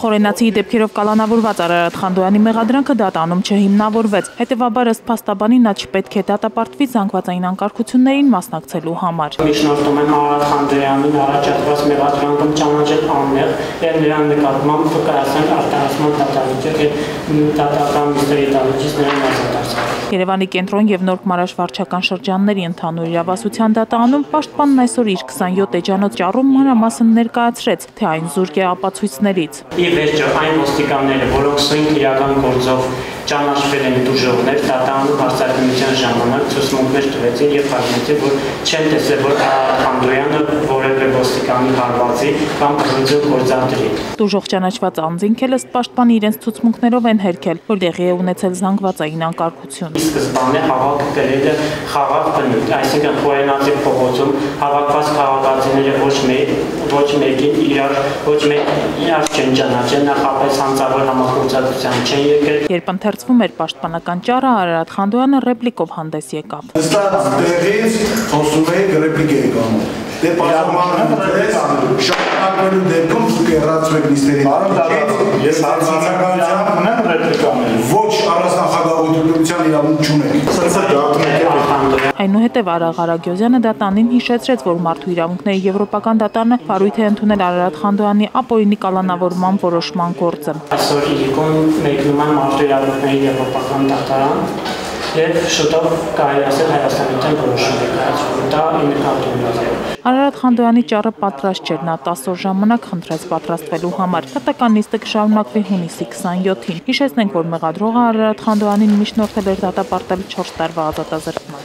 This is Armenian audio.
Խորենացիի դեպքերով կալանավորված Արարատ Խանդոյանի մեղադրանքը դատանում չհիմնավորվեց, հետևաբար ըստ փաստաբանի նա չպետք է դատապարտվի զանգվածային անկարգություններին մասնակցելու համար։ Միջնորդում եմ Արարատ Խանդոյանին առաջադրված մեղադրանքում ճանաչել անմեղ եւ նրան նկատմամբ վկայական արտահայտման դատավիճակ եւ դատական միտերի դատիչից նրան ազատացնել։ Երևանի կենտրոն եւ Նորք Մարաշ վարչական շրջանների ընդհանուր իրավասության դատարանում պաշտպանն այսօր իր 27 էջանոց ճառում մանրամասն ներկայացրեց, թե այն զուրկ է ապացույցներից։ Ի վերջո այն ոստիկանները, որոնք սույն իրական գործով ճանաչվել են դժողներ, դատարանում հաստատության ժամանակ ցուցմունքներ տվեցին եւ հայտնեցին, որ չեն տեսել, որ Արարատ Խանդոյանը որևէ ոստիկանի հարվածի կամ կրթություն գործադրի։ Դժող ճանաչված անձինք էլ ըստ պաշտպանի իրենց ցուցմունքներով են հերքել, որ տեղի է ունեցել զանգվածային անկարգություն։ Սկզբանե հավաքը գրելը խաղաղ բնույթ, այսինքն Խորենացի փողոցում հավաքված քաղաքացիները ոչ մեկին իրար չեն ճանաչել, նախապես հանցավոր համագործակցության չեն եկել։ Երբ ընթերցվում էր պաշտպանական ճառը, Արարատ Խանդոյանը ռեպլիկով հանդես եկավ։ Նստած տեղից խոսում էի ռեպլիկ էի անում։ Դե պաշտպանական շարունակվելու դեպքում դուք հեռացվեք նիստերի ես հանցանականությամբ ունեմ ռեպլիկաներ։ Ոչ առանձնախագահության իրավունք չունեք։ Այնուհետև Արաղ Արագյոզյանը դատանին հիշեցրեց, որ մարդու իրավունքների եվրոպական դատարանը վարույթ է ընդունել Արարատ Խանդոյանի ապօրինի կալանավորման որոշման գործը։ Այսօր իրիկուն մեկնում են մարդու իրավունքների եվրոպական դատարան եւ շուտով կարելի ասել Հայաստանի դեմ որոշում է կայացվում։ Դա 900 Արարատ Խանդոյանի ճառը պատրաստ չէր, նա 10 օր ժամանակ խնդրեց պատրաստվելու համար։ Դատական նիստը կշարունակվի հունիսի 27-ին։ Հիշեցնենք, որ մեղադրողը Արարատ Խանդոյանին միջնորդել էր դատապարտել 4 տարվա ազատազրկման։